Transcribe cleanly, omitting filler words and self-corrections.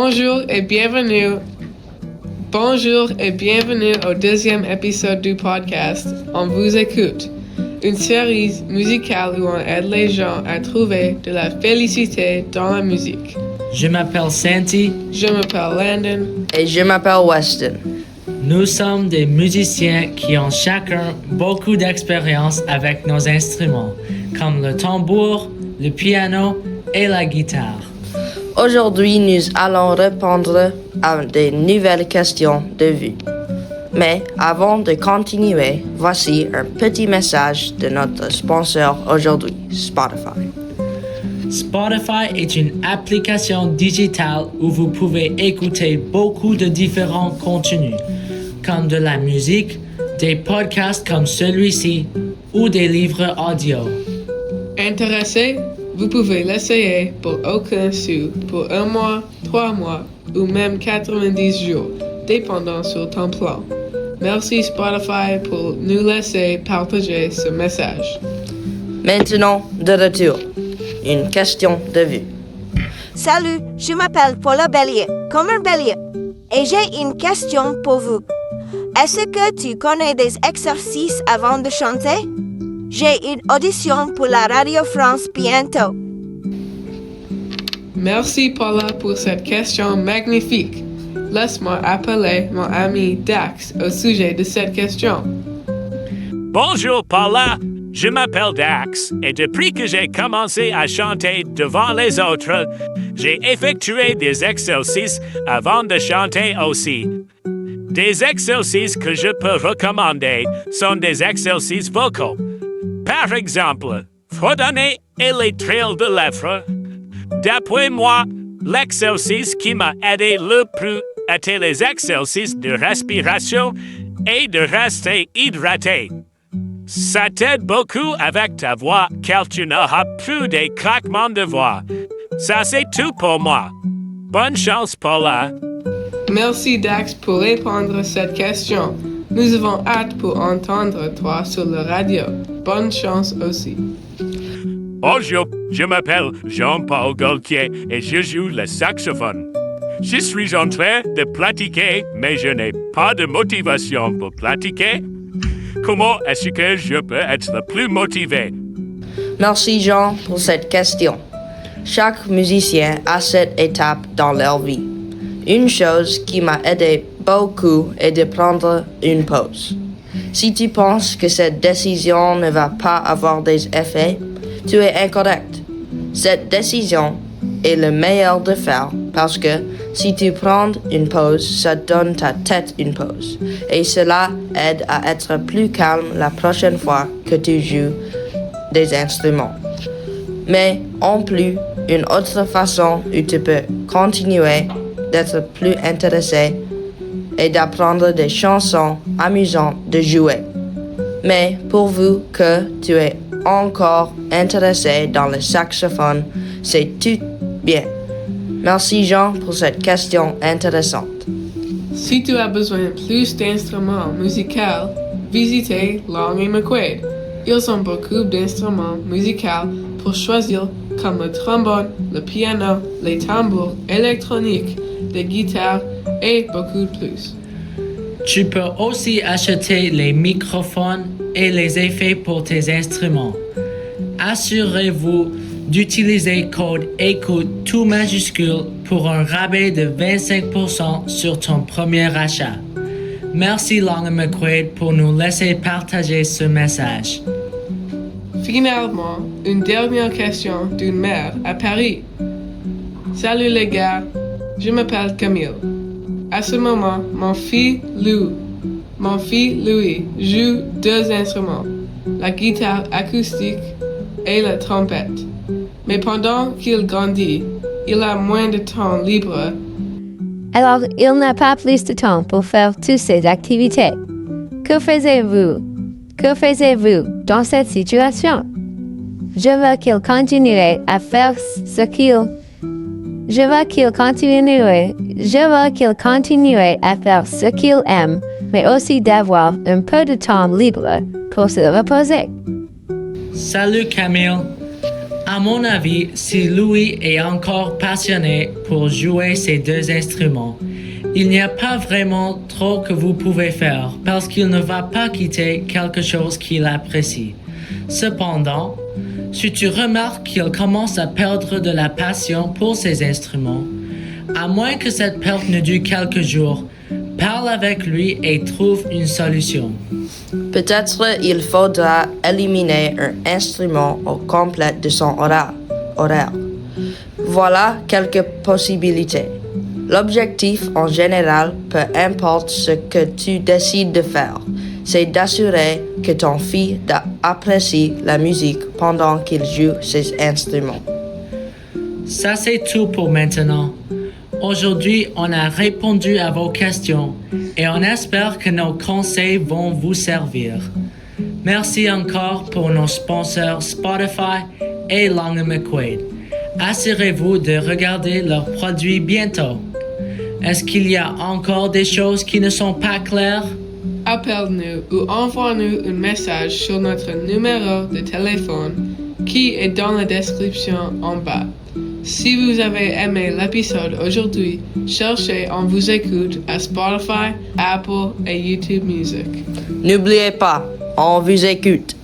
Bonjour et bienvenue. Bonjour et bienvenue au deuxième épisode du podcast On vous écoute, une série musicale où on aide les gens à trouver de la félicité dans la musique. Je m'appelle Santi. Je m'appelle Landon. Et je m'appelle Weston. Nous sommes des musiciens qui ont chacun beaucoup d'expérience avec nos instruments, comme le tambour, le piano et la guitare. Aujourd'hui, nous allons répondre à des nouvelles questions de vue. Mais avant de continuer, voici un petit message de notre sponsor aujourd'hui, Spotify. Spotify est une application digitale où vous pouvez écouter beaucoup de différents contenus, comme de la musique, des podcasts comme celui-ci ou des livres audio. Intéressé? Vous pouvez l'essayer pour aucun sou, pour 1 mois, 3 mois ou même 90 jours, dépendant sur ton plan. Merci Spotify pour nous laisser partager ce message. Maintenant, de retour, une question de vue. Salut, je m'appelle Paula Bélier, comme un bélier, et j'ai une question pour vous. Est-ce que tu connais des exercices avant de chanter? J'ai une audition pour la Radio France bientôt. Merci Paula pour cette question magnifique. Laisse-moi appeler mon ami Dax au sujet de cette question. Bonjour Paula, je m'appelle Dax et depuis que j'ai commencé à chanter devant les autres, j'ai effectué des exercices avant de chanter aussi. Des exercices que je peux recommander sont des exercices vocaux. Par exemple, fredonner et les trilles de lèvres. D'après moi, l'exercice qui m'a aidé le plus était les exercices de respiration et de rester hydraté. Ça t'aide beaucoup avec ta voix car tu n'auras plus des craquements de voix. Ça c'est tout pour moi. Bonne chance Paula. Merci Dax pour répondre à cette question. Nous avons hâte pour entendre toi sur la radio. Bonne chance aussi. Bonjour, je m'appelle Jean-Paul Gaultier et je joue le saxophone. Je suis en train de pratiquer, mais je n'ai pas de motivation pour pratiquer. Comment est-ce que je peux être le plus motivé? Merci Jean pour cette question. Chaque musicien a cette étape dans leur vie. Une chose qui m'a aidé beaucoup est de prendre une pause. Si tu penses que cette décision ne va pas avoir des effets, tu es incorrect. Cette décision est le meilleur de faire parce que si tu prends une pause, ça donne ta tête une pause. Et cela aide à être plus calme la prochaine fois que tu joues des instruments. Mais en plus, une autre façon où tu peux continuer d'être plus intéressé et d'apprendre des chansons amusantes de jouer. Mais pourvu que tu es encore intéressé dans le saxophone, c'est tout bien. Merci Jean pour cette question intéressante. Si tu as besoin de plus d'instruments musicaux, visitez Long et McQuaid. Ils ont beaucoup d'instruments musicaux pour choisir comme le trombone, le piano, les tambours électroniques, les guitares et beaucoup plus. Tu peux aussi acheter les microphones et les effets pour tes instruments. Assurez-vous d'utiliser code écoute tout majuscule pour un rabais de 25% sur ton premier achat. Merci Long & McQuaid pour nous laisser partager ce message. Finalement, une dernière question d'une mère à Paris. Salut les gars, je m'appelle Camille. À ce moment, mon fils Louis joue 2 instruments, la guitare acoustique et la trompette. Mais pendant qu'il grandit, il a moins de temps libre. Alors, il n'a pas plus de temps pour faire toutes ces activités. Que faisiez-vous? Que faisiez-vous dans cette situation? Je veux qu'il continue à faire ce qu'il à faire ce qu'il aime, mais aussi d'avoir un peu de temps libre pour se reposer. Salut Camille. À mon avis, si Louis est encore passionné pour jouer ces deux instruments, il n'y a pas vraiment trop que vous pouvez faire parce qu'il ne va pas quitter quelque chose qu'il apprécie. Cependant, si tu remarques qu'il commence à perdre de la passion pour ces instruments, à moins que cette perte ne dure quelques jours, parle avec lui et trouve une solution. Peut-être il faudra éliminer un instrument au complet de son horaire. Voilà quelques possibilités. L'objectif en général, peu importe ce que tu décides de faire, c'est d'assurer que ton fils apprécie la musique pendant qu'il joue ses instruments. Ça c'est tout pour maintenant. Aujourd'hui, on a répondu à vos questions et on espère que nos conseils vont vous servir. Merci encore pour nos sponsors Spotify et Long & McQuaid. Assurez-vous de regarder leurs produits bientôt. Est-ce qu'il y a encore des choses qui ne sont pas claires? Appelle-nous ou envoie-nous un message sur notre numéro de téléphone qui est dans la description en bas. Si vous avez aimé l'épisode aujourd'hui, cherchez On vous écoute à Spotify, Apple et YouTube Music. N'oubliez pas, on vous écoute.